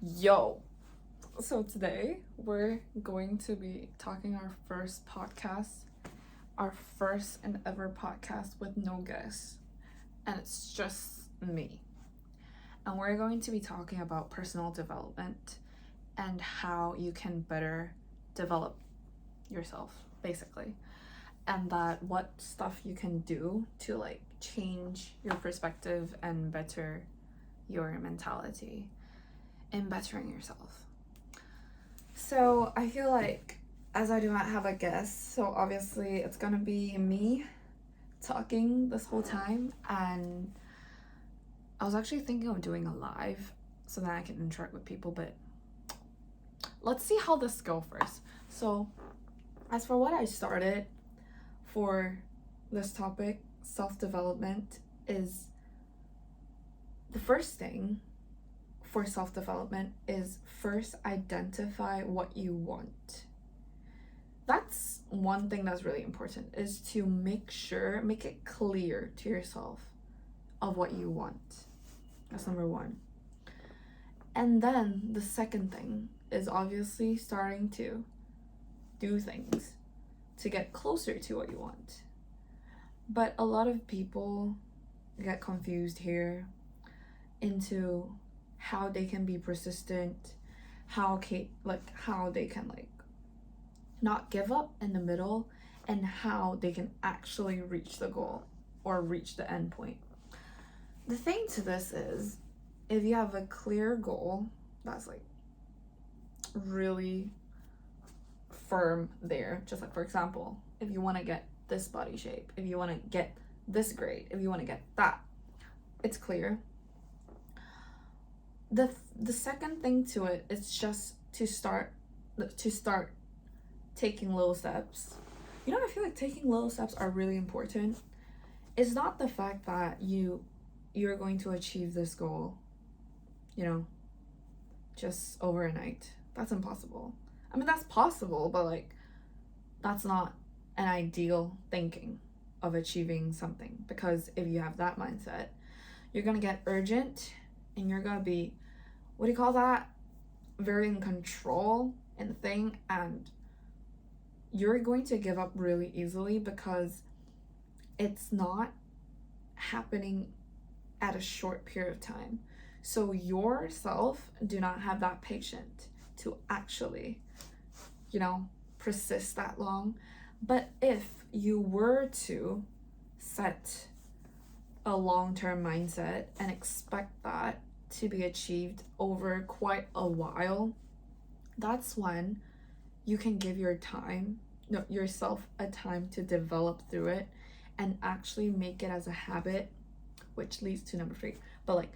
Yo! So today we're going to be talking our first podcast, our first and ever podcast with no guests, and it's just me. And we're going to be talking about personal development and how you can better develop yourself, basically. And that what stuff you can do to like change your perspective and better your mentality and bettering yourself. So I feel like as I do not have a guest, so obviously it's gonna be me talking this whole time, and I was actually thinking of doing a live so that I can interact with people, but let's see how this goes first. So as for what I started for this topic, self-development, is the first thing for self-development is first identify what you want. That's one thing that's really important, is to make it clear to yourself of what you want. That's number one. And then the second thing is obviously starting to do things to get closer to what you want. But a lot of people get confused here into how they can be persistent, how they can not give up in the middle, and how they can actually reach the goal or reach the end point. The thing to this is, if you have a clear goal that's like really firm there, just like for example, if you want to get this body shape, if you want to get this grade, if you want to get that, it's clear. The second thing to it is just to start taking little steps. You know, I feel like taking little steps are really important. It's not the fact that you're going to achieve this goal, just overnight. That's impossible. I mean, that's possible, but that's not an ideal thinking of achieving something, because if you have that mindset, you're gonna get urgent and you're gonna be, what do you call that? Very in control in the thing, and you're going to give up really easily because it's not happening at a short period of time. So yourself do not have that patience to actually, persist that long. But if you were to set a long-term mindset and expect that to be achieved over quite a while, that's when you can give yourself a time to develop through it and actually make it as a habit, which leads to number 3. But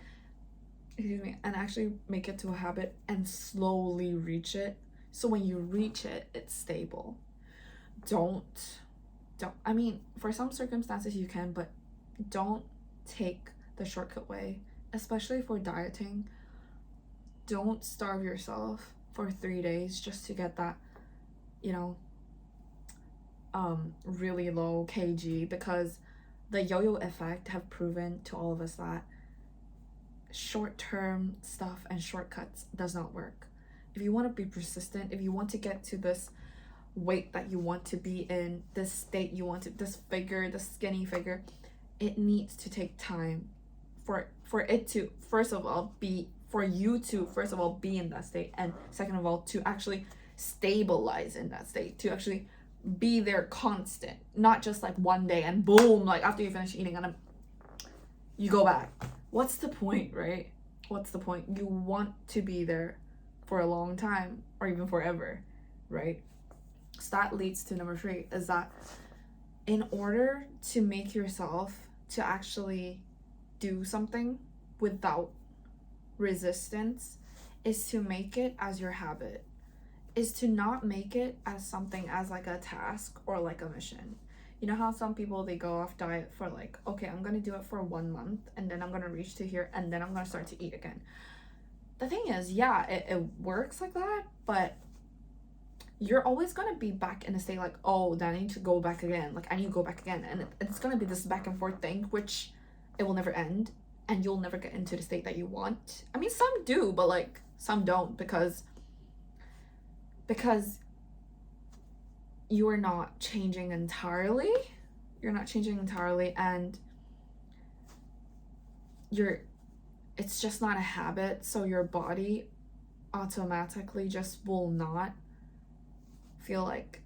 and actually make it to a habit and slowly reach it. So when you reach it, it's stable. I mean, for some circumstances you can, but don't take the shortcut way, especially for dieting. Don't starve yourself for 3 days just to get that, really low kg, because the yo-yo effect have proven to all of us that short-term stuff and shortcuts does not work. If you want to be persistent, if you want to get to this weight that you want to be in, this state you want to, this figure, this skinny figure, it needs to take time for it to, first of all, be in that state, and second of all, to actually stabilize in that state, to actually be there constant, not just one day and boom, after you finish eating and you go back. What's the point, right? What's the point? You want to be there for a long time or even forever, right? So that leads to number 3, is that in order to make yourself to actually do something without resistance, is to make it as your habit, is to not make it as something as a task or a mission. You know how some people, they go off diet for okay, I'm gonna do it for 1 month and then I'm gonna reach to here and then I'm gonna start to eat again. The thing is, yeah, it works like that, but you're always gonna be back in a state oh, then I need to go back again, I need to go back again, and it's gonna be this back and forth thing, which it will never end, and you'll never get into the state that you want. I mean, some do, but Some don't, because you are not changing entirely. You're not changing entirely, and it's just not a habit, so your body automatically just will not feel like,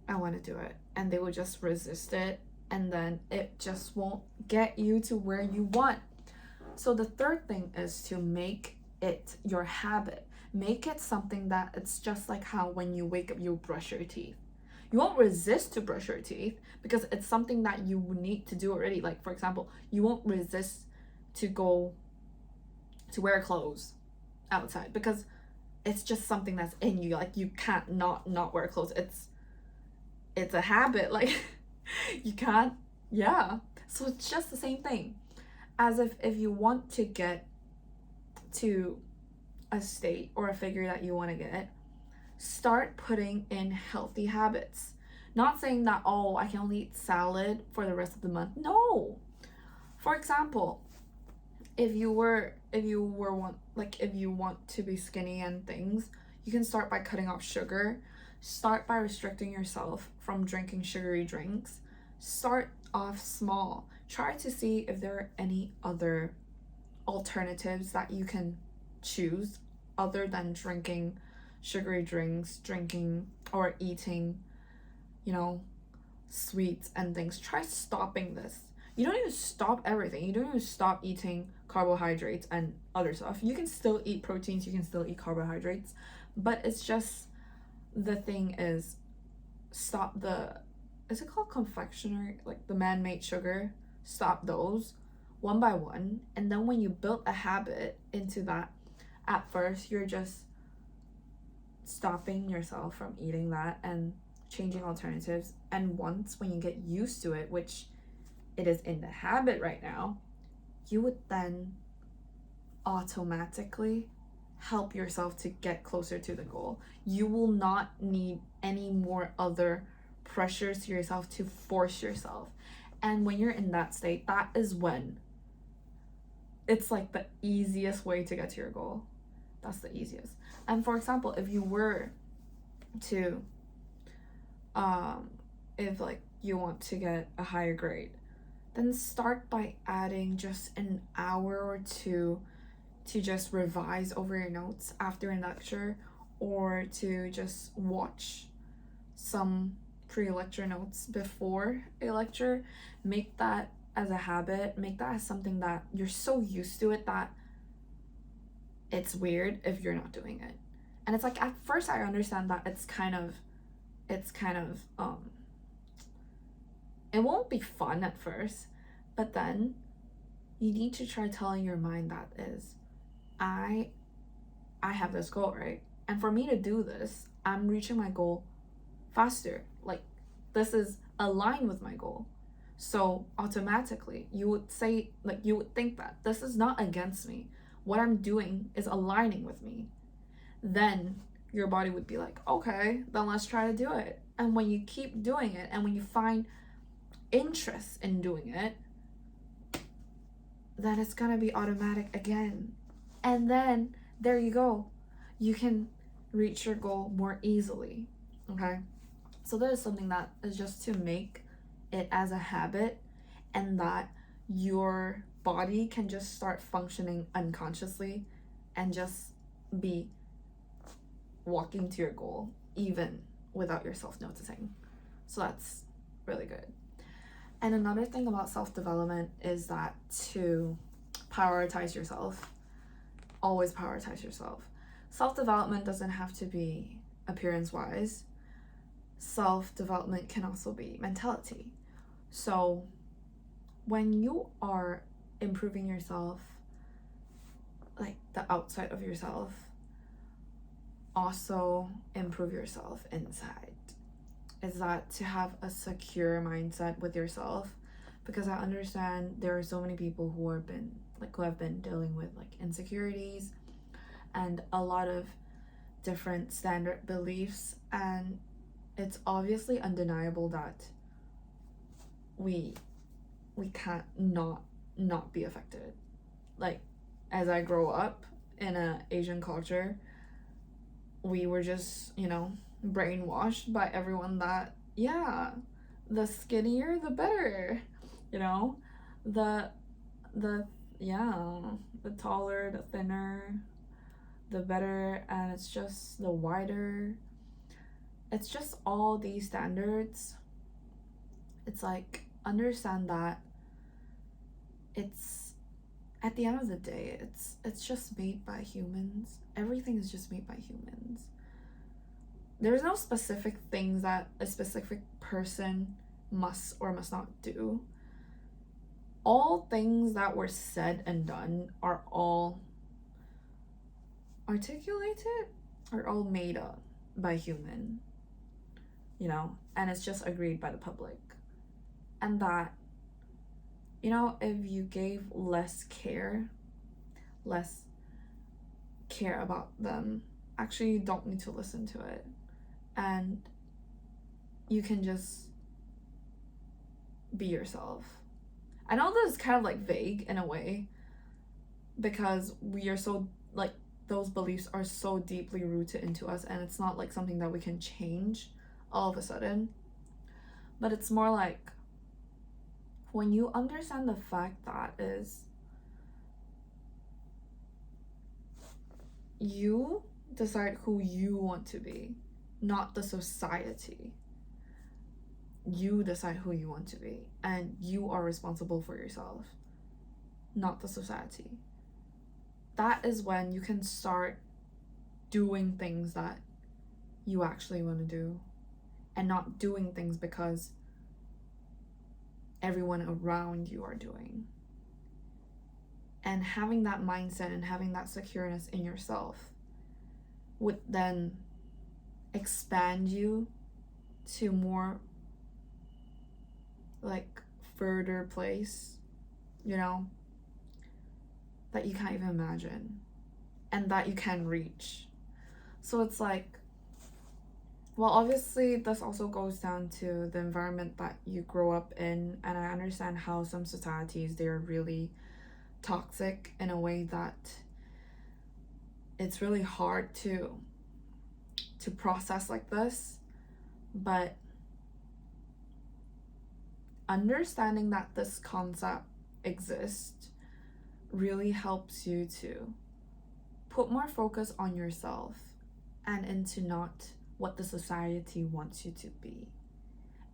I want to do it, and they will just resist it, and then it just won't get you to where you want. So the third thing is to make it your habit. Make it something that it's just like how when you wake up you brush your teeth. You won't resist to brush your teeth because it's something that you need to do already. Like, for example, you won't resist to go to wear clothes outside because it's just something that's in you. Like, you can't not wear clothes. It's a habit. Like, you can't. Yeah. So it's just the same thing. As if you want to get to a state or a figure that you want to get, start putting in healthy habits. Not saying that, oh, I can only eat salad for the rest of the month. No. For example, if you want to be skinny and things, you can start by cutting off sugar. Start by restricting yourself from drinking sugary drinks. Start off small. Try to see if there are any other alternatives that you can choose other than drinking sugary drinks, drinking or eating, sweets and things. Try stopping this. You don't even stop everything. You don't even stop eating carbohydrates and other stuff. You can still eat proteins, you can still eat carbohydrates, but it's just, the thing is, stop is it called confectionery, like the man-made sugar? Stop those one by one, and then when you build a habit into that, at first you're just stopping yourself from eating that and changing alternatives, and once when you get used to it, which it is in the habit right now, you would then automatically help yourself to get closer to the goal. You will not need any more other pressures to yourself to force yourself. And when you're in that state, that is when it's like the easiest way to get to your goal. That's the easiest. And for example, if you were to if like you want to get a higher grade, then start by adding just an hour or two to just revise over your notes after a lecture, or to just watch some pre-lecture notes before a lecture. Make that as a habit. Make that as something that you're so used to it that it's weird if you're not doing it. And it's like, at first I understand that it's kind of it won't be fun at first, but then you need to try telling your mind that is, I have this goal, right? And for me to do this, I'm reaching my goal faster. Like, this is aligned with my goal. So automatically you would say, like, you would think that this is not against me. What I'm doing is aligning with me. Then your body would be like, okay, then let's try to do it. And when you keep doing it, and when you find interest in doing it, then it's gonna be automatic again. And then there you go. You can reach your goal more easily. Okay? So that is something that is just to make it as a habit, and that your body can just start functioning unconsciously and just be walking to your goal even without yourself noticing. So that's really good. And another thing about self-development is that to prioritize yourself. Always prioritize yourself. Self-development doesn't have to be appearance-wise. Self-development can also be mentality. So when you are improving yourself, like the outside of yourself, also improve yourself inside. Is that to have a secure mindset with yourself, because I understand there are so many people who have been dealing with like insecurities and a lot of different standard beliefs, and it's obviously undeniable that we can't not be affected. Like, as I grow up, in an Asian culture, we were just, brainwashed by everyone that, yeah, the skinnier the better, the the yeah, the taller, the thinner, the better, and it's just the wider. It's just all these standards. It's like, understand that it's, at the end of the day, it's just made by humans. Everything is just made by humans. There's no specific things that a specific person must or must not do. All things that were said and done are all articulated, are all made up by human, and it's just agreed by the public. And that, if you gave less care about them, actually you don't need to listen to it, and you can just be yourself. I know this is kind of like vague in a way, because we are so, like, those beliefs are so deeply rooted into us, and it's not like something that we can change all of a sudden. But it's more like, when you understand the fact that is, you decide who you want to be, not the society. You decide who you want to be, and you are responsible for yourself, not the society. That is when you can start doing things that you actually want to do, and not doing things because everyone around you are doing. And having that mindset and having that secureness in yourself would then expand you to more, like, further place, that you can't even imagine, and that you can reach. So it's like, well, obviously this also goes down to the environment that you grow up in, and I understand how some societies, they're really toxic in a way that it's really hard to process like this. But understanding that this concept exists really helps you to put more focus on yourself and into not what the society wants you to be.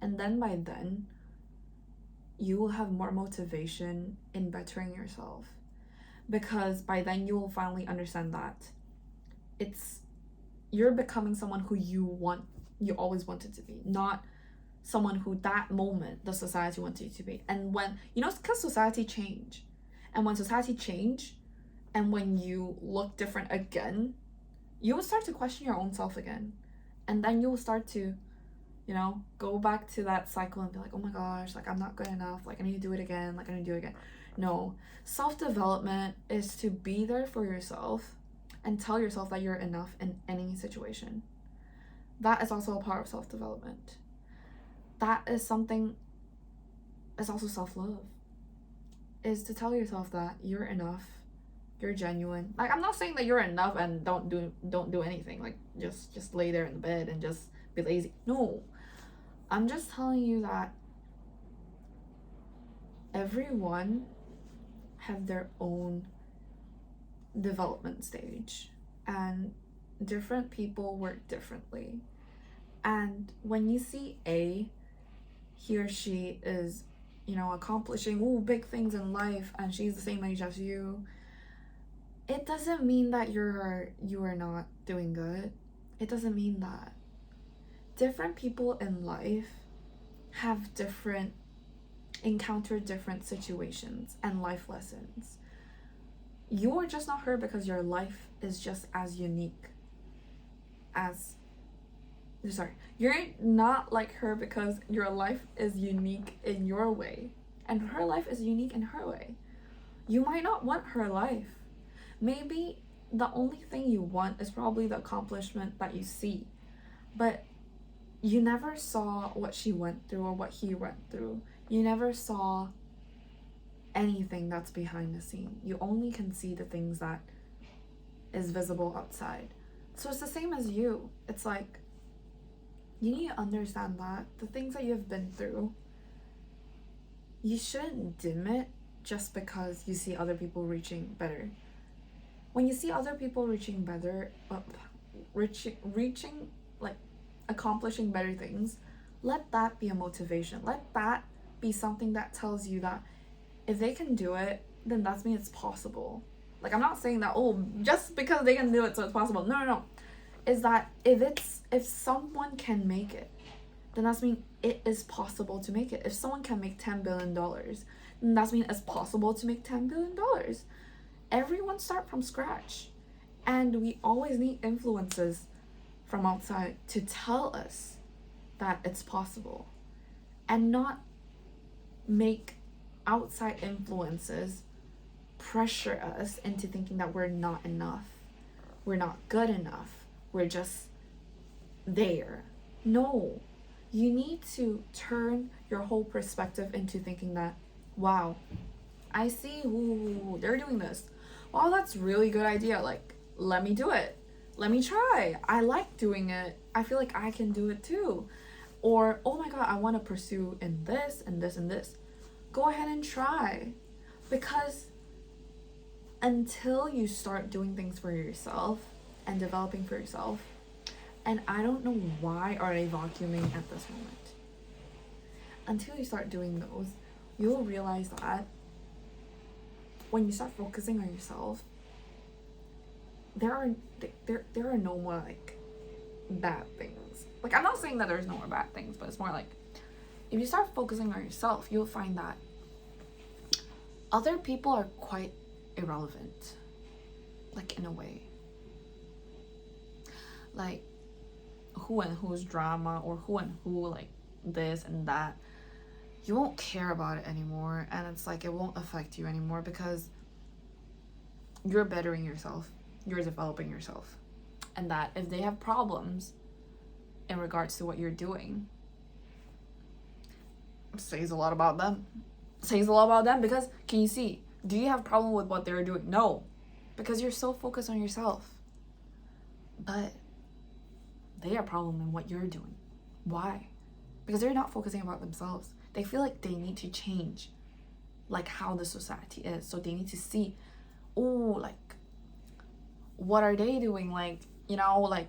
And then by then, you will have more motivation in bettering yourself, because by then you will finally understand that you're becoming someone who you always wanted to be, not someone who that moment the society wants you to be. And when, because society change, and when society change, and when you look different again, you will start to question your own self again, and then you will start to go back to that cycle and be like, oh my gosh, like, I'm not good enough, like, I need to do it again, like, I need to do it again. No, self-development is to be there for yourself and tell yourself that you're enough in any situation. That is also a part of self-development. That is something, it's also self-love, is to tell yourself that you're enough, you're genuine. Like, I'm not saying that you're enough and don't do anything, like, just lay there in the bed and just be lazy. No, I'm just telling you that everyone have their own development stage, and different people work differently. And when you see he or she is, accomplishing big things in life, and she's the same age as you, it doesn't mean that you are not doing good. It doesn't mean that. Different people in life have encounter different situations and life lessons. You are just not her because your life is just as unique as, you're not like her because your life is unique in your way, and her life is unique in her way. You might not want her life. Maybe the only thing you want is probably the accomplishment that you see, but you never saw what she went through or what he went through. You never saw anything that's behind the scene. You only can see the things that is visible outside. So it's the same as you. It's like, you need to understand that the things that you've been through, you shouldn't dim it just because you see other people reaching better. When you see other people reaching better, reaching, like, accomplishing better things, let that be a motivation. Let that be something that tells you that if they can do it, then that means it's possible. Like, I'm not saying that, oh, just because they can do it so it's possible. No. Is that if someone can make it, then that means it is possible to make it. If someone can make $10 billion, then that means it's possible to make $10 billion. Everyone start from scratch. And we always need influences from outside to tell us that it's possible. And not make outside influences pressure us into thinking that we're not enough. We're not good enough. We're just there. No. You need to turn your whole perspective into thinking that, wow, I see, ooh, they're doing this. Wow, that's a really good idea. Like, let me do it. Let me try. I like doing it. I feel like I can do it too. Or, oh my God, I want to pursue in this and this and this. Go ahead and try. Because until you start doing things for yourself and developing for yourself, and I don't know why are they vacuuming at this moment. Until you start doing those, you'll realize that when you start focusing on yourself, there are no more like bad things. Like, I'm not saying that there's no more bad things, but it's more like if you start focusing on yourself, you'll find that other people are quite irrelevant, like, in a way. Like, who and whose drama, or who and who, like, this and that, you won't care about it anymore. And it's like, it won't affect you anymore because you're bettering yourself, you're developing yourself. And that if they have problems in regards to what you're doing, says a lot about them. Says a lot about them because, can you see, do you have a problem with what they're doing? No, because you're so focused on yourself. But they have a problem in what you're doing. Why? Because they're not focusing about themselves. They feel like they need to change, like, how the society is. So they need to see, oh, like, what are they doing? Like, you know, like,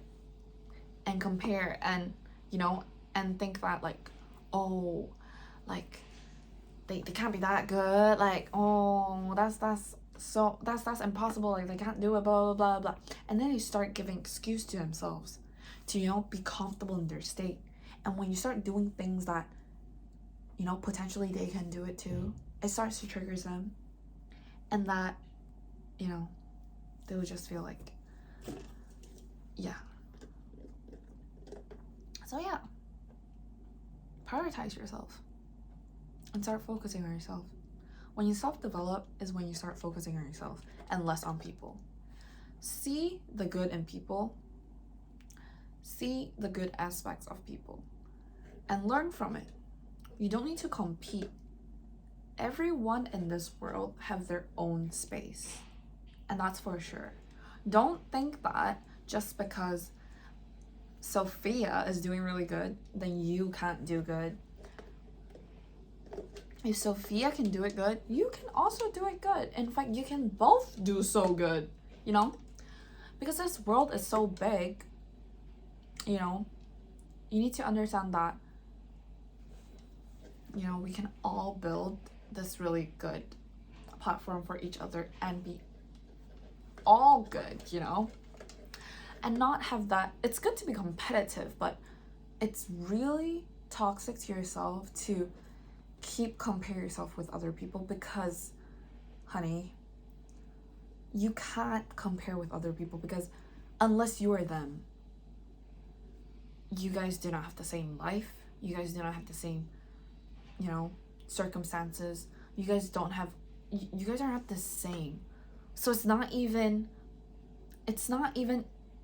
and compare and, you know, and think that, like, oh, like, they can't be that good. Like, oh, that's impossible. Like, they can't do it, blah, blah, blah, blah. And then they start giving excuse to themselves to, you know, be comfortable in their state. And when you start doing things that, you know, potentially they can do it too, it starts to trigger them. And that, you know, they will just feel like, yeah. So yeah, prioritize yourself and start focusing on yourself. When you self-develop is when you start focusing on yourself and less on people. See the good in people. See the good aspects of people and learn from it. You don't need to compete. Everyone in this world have their own space, and that's for sure. Don't think that just because Sophia is doing really good, then you can't do good. If Sophia can do it good, you can also do it good. In fact, you can both do so good, you know? Because this world is so big, you know, you need to understand that, you know, we can all build this really good platform for each other and be all good, you know? And not have that, it's good to be competitive, but it's really toxic to yourself to keep compare yourself with other people because, honey, you can't compare with other people because unless you are them, you guys do not have the same life, you guys do not have the same, you know, circumstances, you guys don't have, you guys are not the same. So it's not even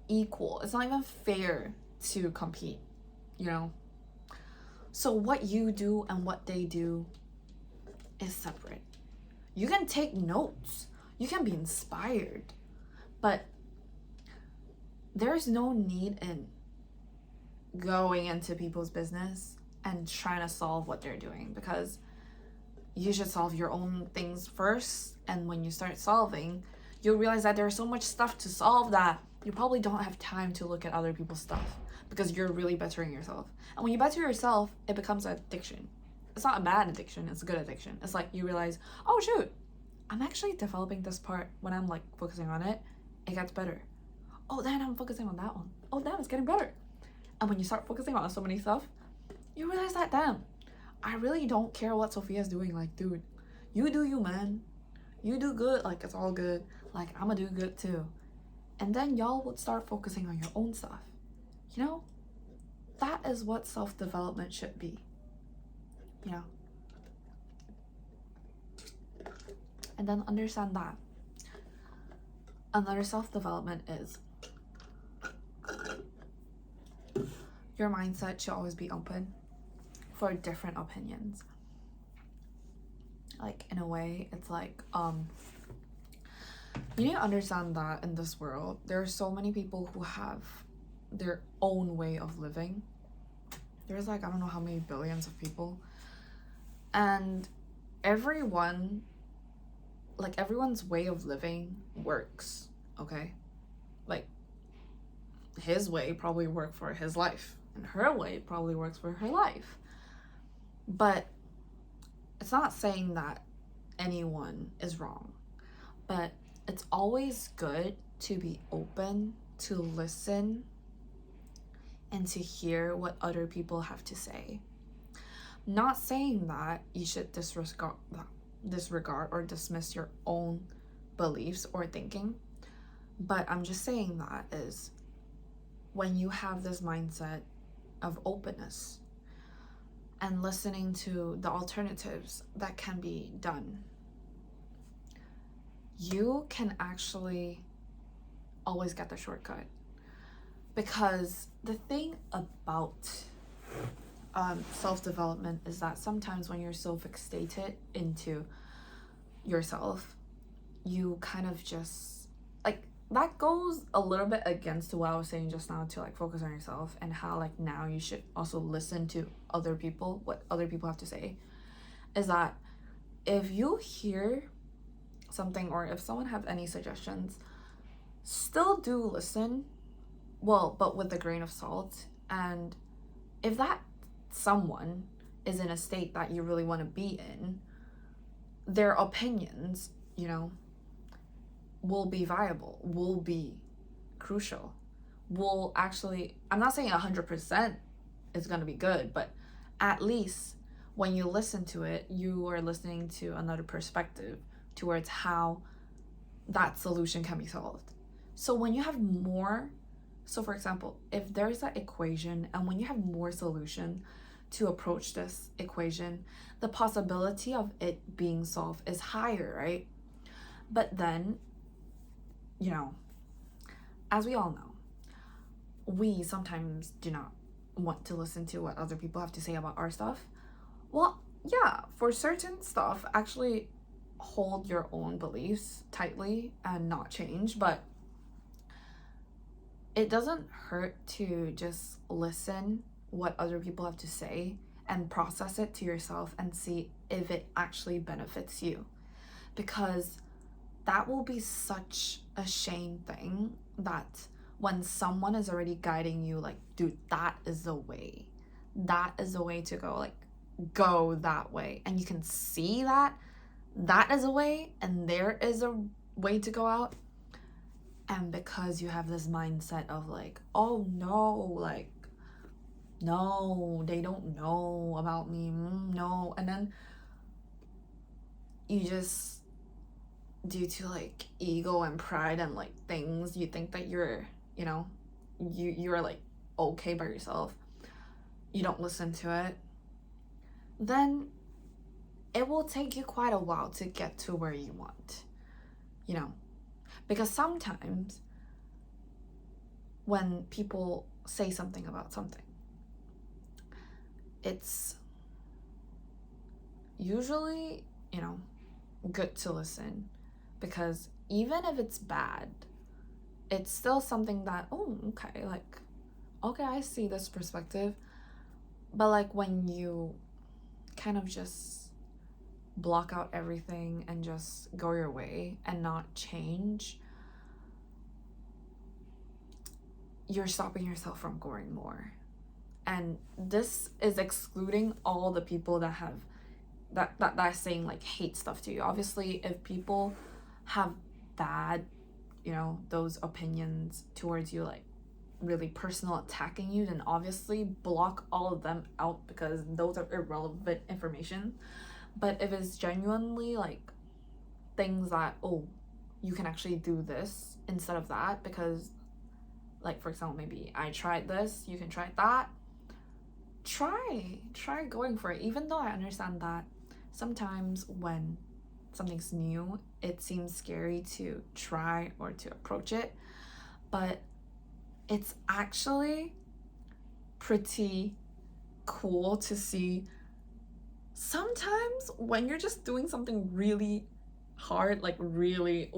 equal, it's not even fair to compete, you know? So what you do and what they do is separate. You can take notes, you can be inspired, but there's no need in going into people's business and trying to solve what they're doing, because you should solve your own things first. And when you start solving, you'll realize that there's so much stuff to solve that you probably don't have time to look at other people's stuff, because you're really bettering yourself. And when you better yourself, it becomes an addiction. It's not a bad addiction, it's a good addiction. It's like you realize, oh shoot, I'm actually developing this part. When I'm like focusing on it, it gets better. Oh, then I'm focusing on that one. Oh, damn, it's getting better. And when you start focusing on so many stuff, you realize that, damn, I really don't care what Sophia's doing. Like, dude, you do you, man. You do good. Like, it's all good. Like, I'ma do good too. And then y'all would start focusing on your own stuff. You know? That is what self-development should be. You know? And then understand that another self-development is your mindset should always be open for different opinions. Like, in a way, it's like, you need to understand that in this world, there are so many people who have their own way of living. There's like, I don't know how many billions of people. And everyone's way of living works, okay? Like, his way probably worked for his life, and her way probably works for her life. But it's not saying that anyone is wrong, but it's always good to be open to listen and to hear what other people have to say. Not saying that you should disregard or dismiss your own beliefs or thinking, but I'm just saying that is when you have this mindset of openness and listening to the alternatives that can be done, you can actually always get the shortcut. Because the thing about self-development is that sometimes when you're so fixated into yourself, you kind of just, like, that goes a little bit against what I was saying just now, to like focus on yourself, and how like now you should also listen to other people, what other people have to say. Is that if you hear something, or if someone have any suggestions, still do listen, well, but with a grain of salt. And if that someone is in a state that you really want to be in, their opinions, you know, will be viable, will be crucial, will actually, I'm not saying 100% is going to be good, but at least when you listen to it, you are listening to another perspective towards how that solution can be solved. So when you have more, so for example, if there's that equation, and when you have more solution to approach this equation, the possibility of it being solved is higher, right? But then, you know, as we all know, we sometimes do not want to listen to what other people have to say about our stuff. Well, yeah, for certain stuff, actually hold your own beliefs tightly and not change, but it doesn't hurt to just listen what other people have to say and process it to yourself and see if it actually benefits you. Because that will be such a shame thing, that when someone is already guiding you, like, dude, that is the way to go, like, go that way, and you can see that is a way and there is a way to go out, and because you have this mindset of like, oh no, like, no, they don't know about me, no, and then you just, due to like ego and pride and like things, you think that you're, you know, you're like okay by yourself, you don't listen to it, then it will take you quite a while to get to where you want, you know. Because sometimes when people say something about something, it's usually, you know, good to listen, because even if it's bad, it's still something that, oh, okay, like, okay, I see this perspective. But like when you kind of just block out everything and just go your way and not change, you're stopping yourself from growing more. And this is excluding all the people that have that's saying like hate stuff to you. Obviously, if people have bad, those opinions towards you, like really personal attacking you, then obviously block all of them out because those are irrelevant information. But if it's genuinely like things that, oh, you can actually do this instead of that, because like, for example, maybe I tried this, you can try that, try going for it. Even though I understand that sometimes when something's new, it seems scary to try or to approach it, but it's actually pretty cool to see sometimes when you're just doing something really hard, like really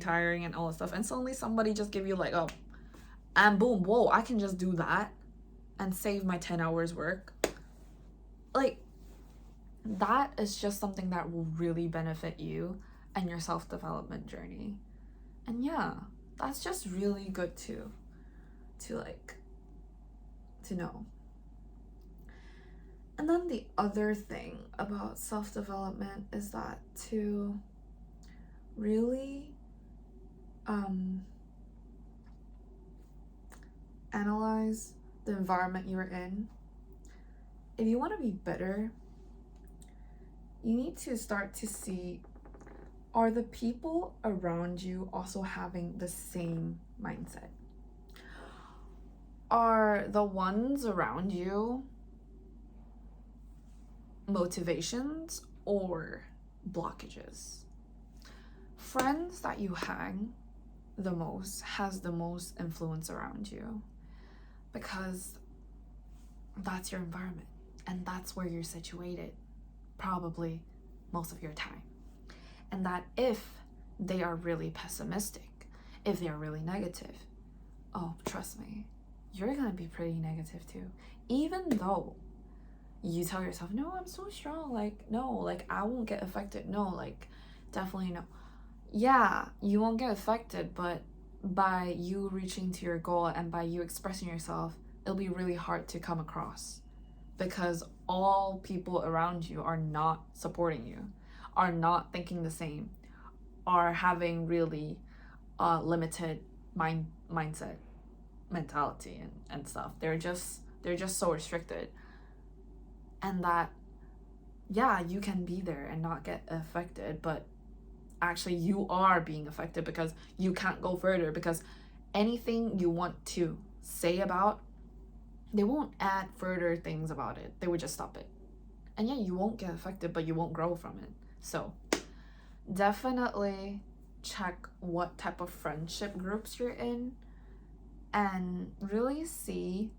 tiring and all that stuff, and suddenly somebody just give you like, oh, and boom, whoa, I can just do that and save my 10 hours work. Like, that is just something that will really benefit you and your self-development journey. And yeah, that's just really good to know. And then the other thing about self-development is that to really analyze the environment you're in. If you want to be better, you need to start to see, are the people around you also having the same mindset? Are the ones around you motivations or blockages? Friends that you hang the most has the most influence around you, because that's your environment and that's where you're situated probably most of your time. And that if they are really pessimistic, if they are really negative, oh, trust me, you're gonna be pretty negative too. Even though you tell yourself, no, I'm so strong, like, no, like, I won't get affected, no, like, definitely no. Yeah, you won't get affected, but by you reaching to your goal and by you expressing yourself, it'll be really hard to come across, because all people around you are not supporting you, are not thinking the same, are having really limited mindset, mentality and stuff. They're just so restricted. And that, yeah, you can be there and not get affected, but actually you are being affected because you can't go further, because anything you want to say about, they won't add further things about it. They would just stop it. And yeah, you won't get affected, but you won't grow from it. So definitely check what type of friendship groups you're in and really see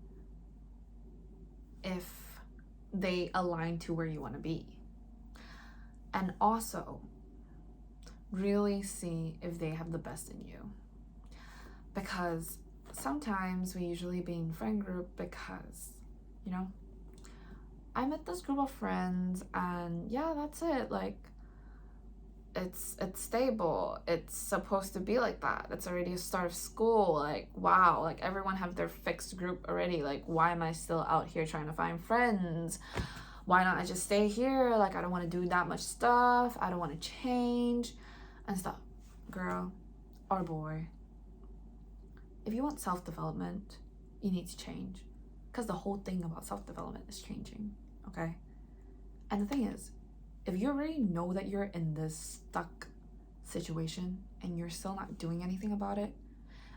if they align to where you want to be. And also really see if they have the best in you, because sometimes we usually be in friend group because, I met this group of friends and yeah, that's it. Like, it's stable. It's supposed to be like that. It's already a start of school. Like, wow, like everyone have their fixed group already. Like, why am I still out here trying to find friends? Why not I just stay here? Like, I don't want to do that much stuff. I don't want to change and stuff. Girl or boy, if you want self-development, you need to change, because the whole thing about self-development is changing, okay? And the thing is, if you already know that you're in this stuck situation and you're still not doing anything about it,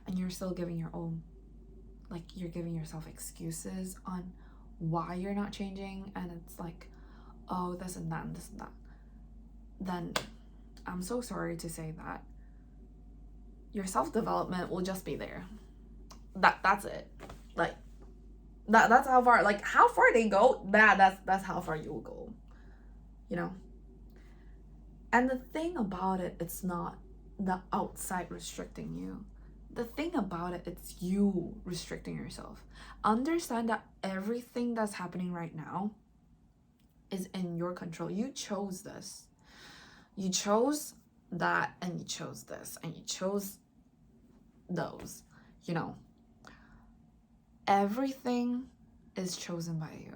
and you're still giving your own, like, you're giving yourself excuses on why you're not changing, and it's like, oh, this and that and this and that, then I'm so sorry to say that your self-development will just be there. That's it. Like, that's how far, like, how far they go, that's how far you will go, And the thing about it, it's not the outside restricting you. the thing about it, it's you restricting yourself. Understand that everything that's happening right now is in your control. You chose this. You chose that, and you chose this, and you chose those. You know, everything is chosen by you.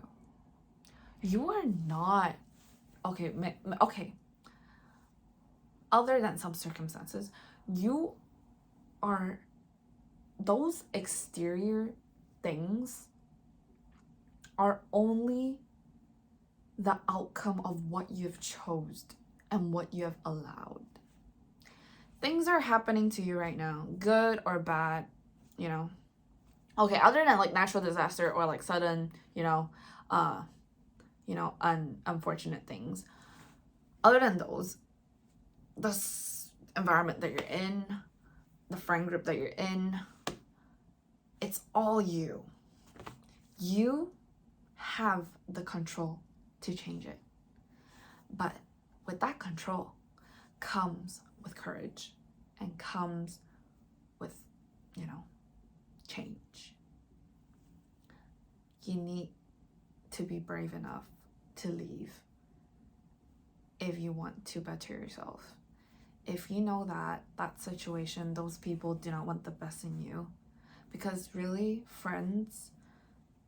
You are not, okay, other than some circumstances, you are, those exterior things are only the outcome of what you've chose and what you have allowed. Things are happening to you right now, good or bad, you know. Okay, other than like natural disaster or like sudden, unfortunate things. Other than those, the environment that you're in, the friend group that you're in, it's all you. You have the control to change it. But with that control comes with courage and comes with, change. You need to be brave enough to leave if you want to better yourself. If you know that situation, those people do not want the best in you. Because really, friends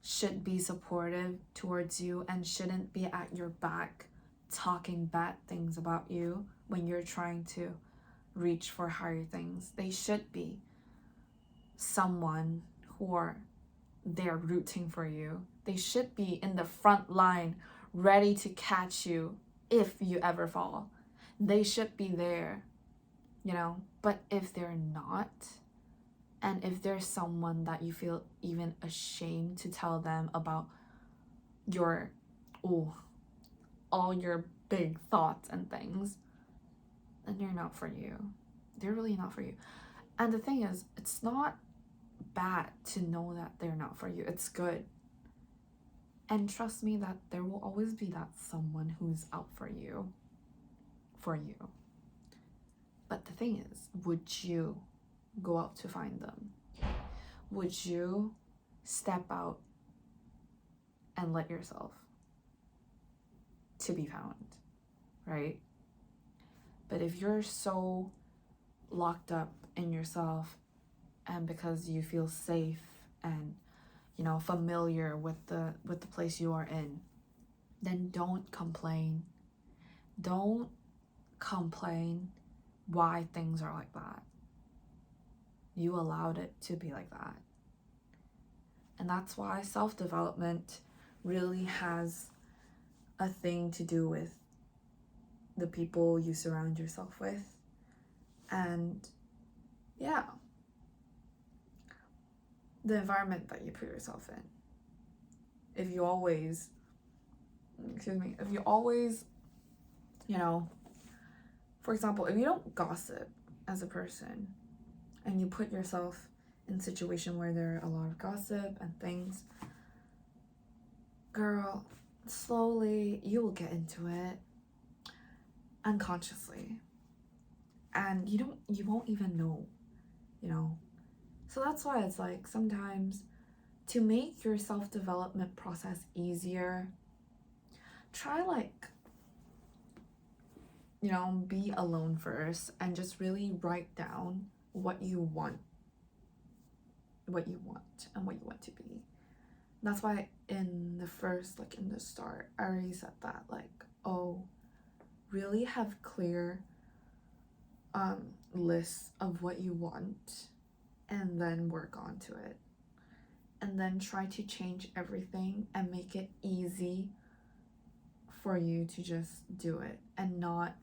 should be supportive towards you and shouldn't be at your back talking bad things about you when you're trying to reach for higher things. They should be someone who are there rooting for you. They should be in the front line ready to catch you if you ever fall. They should be there, but if they're not, and if there's someone that you feel even ashamed to tell them about all your big thoughts and things, then they're not for you. They're really not for you. And the thing is, it's not bad to know that they're not for you. It's good. And trust me that there will always be that someone who's out for you. But the thing is, would you go out to find them? Would you step out and let yourself to be found, right? But if you're so locked up in yourself, and because you feel safe and familiar with the place you are in, then don't complain. Don't complain why things are like that. You allowed it to be like that. And that's why self-development really has a thing to do with the people you surround yourself with. And yeah, the environment that you put yourself in. If you always, for example, if you don't gossip as a person and you put yourself in a situation where there are a lot of gossip and things, girl, slowly you will get into it unconsciously. And you won't even know, So that's why it's like sometimes to make your self-development process easier, try be alone first and just really write down what you want and what you want to be. That's why in the start, I already said that, really have clear lists of what you want and then work onto it. And then try to change everything and make it easy for you to just do it and not,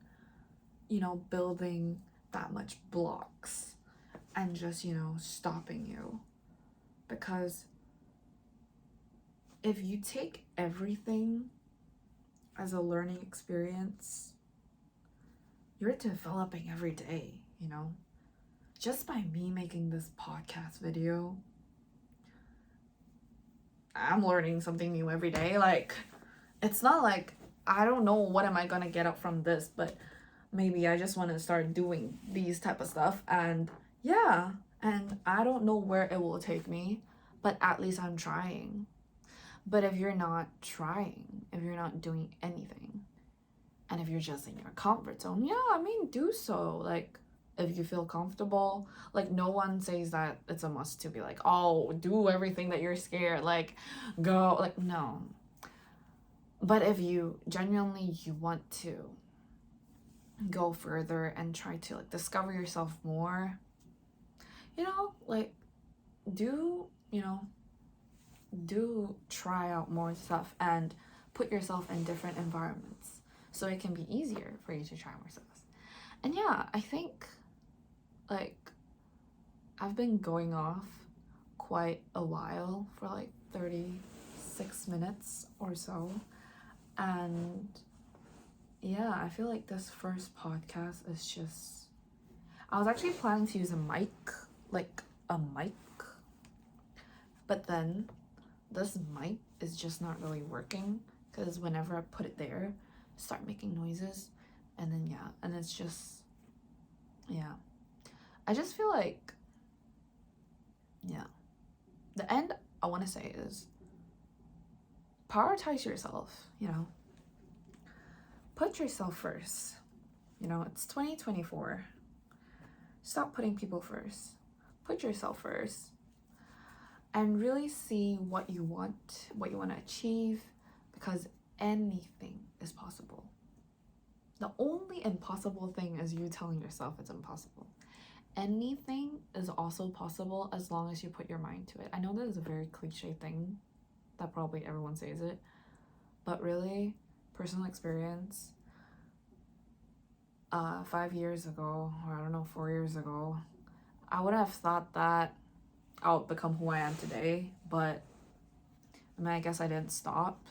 building that much blocks and just, stopping you. Because if you take everything as a learning experience, you're developing every day, Just by me making this podcast video, I'm learning something new every day. It's not like I don't know what am I gonna get out from this, but maybe I just want to start doing these type of stuff. And yeah, And I don't know where it will take me, but at least I'm trying. But if you're not trying, if you're not doing anything, and if you're just in your comfort zone, yeah, I mean, do so. Like, if you feel comfortable, like, no one says that it's a must to be like, oh, do everything that you're scared, like, go, like, no. But if you genuinely, you want to go further and try to, like, discover yourself more, like, do try out more stuff and put yourself in different environments so it can be easier for you to try more stuff. And yeah, I think, like, I've been going off quite a while for like 36 minutes or so, and yeah, I feel like this first podcast is just, I was actually planning to use a mic, but then this mic is just not really working because whenever I put it there, I start making noises, and then yeah, and it's just, yeah, I just feel like, yeah, the end I want to say is prioritize yourself, put yourself first. It's 2024. Stop putting people first. Put yourself first. And really see what you want to achieve, because anything is possible. The only impossible thing is you telling yourself it's impossible. Anything is also possible as long as you put your mind to it. I know that is a very cliche thing that probably everyone says it, but really, personal experience, 5 years ago, or I don't know, 4 years ago, I would have thought that I'll become who I am today, but I mean, I guess I didn't stop,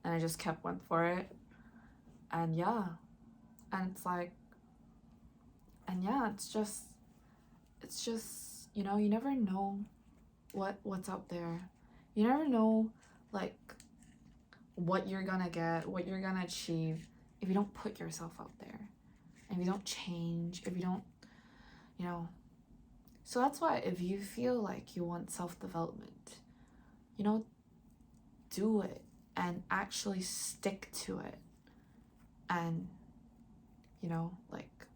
and I just went for it, and yeah, and it's like, and yeah, it's just, you never know what's out there. You never know, like, what you're gonna get, what you're gonna achieve if you don't put yourself out there, and if you don't change, if you don't, So that's why if you feel like you want self-development, do it and actually stick to it. And, like,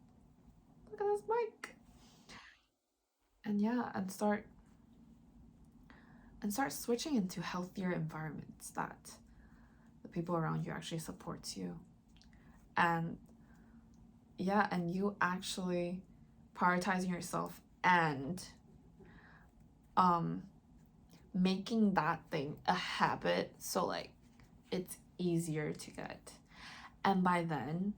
look at this mic. And yeah, and start switching into healthier environments that the people around you actually supports you. And yeah, and you actually prioritizing yourself and making that thing a habit, so like it's easier to get. And by then,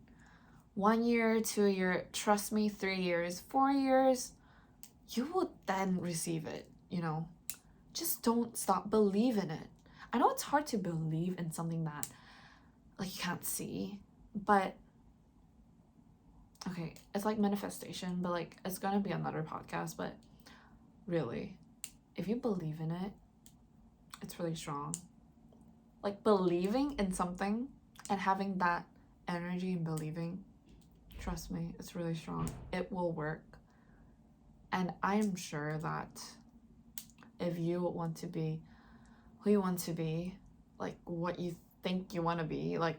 1 year, 2 year, trust me, 3 years, 4 years, you will then receive it. Just don't stop, believe in it. I know it's hard to believe in something that, like, you can't see, but okay, it's like manifestation, but like, it's gonna be another podcast. But really, if you believe in it, it's really strong. Like, believing in something and having that energy and believing, trust me, it's really strong. It will work. And I'm sure that if you want to be who you want to be, like what you think you want to be, like,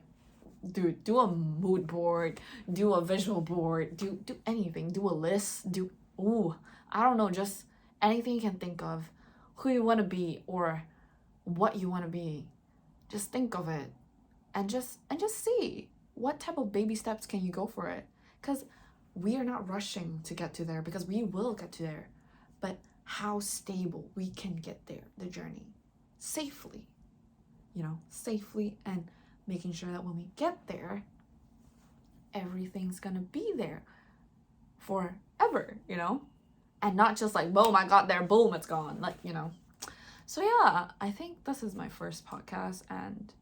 dude, do a mood board, do a visual board, do anything, do a list, I don't know, just anything you can think of, who you want to be or what you want to be. Just think of it and just see what type of baby steps can you go for it. Because we are not rushing to get to there, because we will get to there, but how stable we can get there, the journey, safely, safely, and making sure that when we get there, everything's gonna be there forever, and not just like, boom, I got there, boom, it's gone, like, So yeah, I think this is my first podcast, and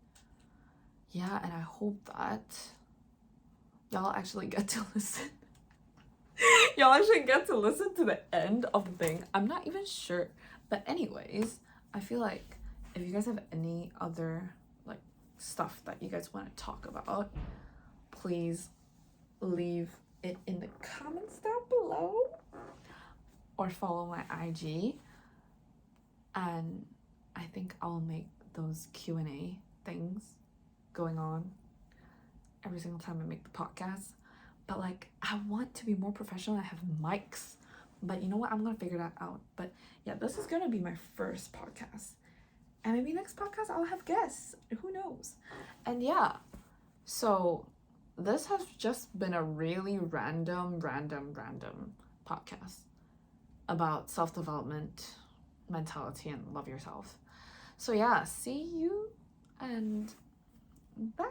yeah, and I hope that y'all actually get to listen. Y'all actually get to listen to the end of the thing. I'm not even sure. But anyways, I feel like if you guys have any other, like, stuff that you guys want to talk about, please leave it in the comments down below. or follow my IG, and I think I'll make those Q&A things going on every single time I make the podcast. But like, I want to be more professional. I have mics, but you know what, I'm gonna figure that out. But yeah, this is gonna be my first podcast, and maybe next podcast I'll have guests, who knows. And yeah, so this has just been a really random podcast about self-development, mentality, and love yourself. So yeah, see you, and bye.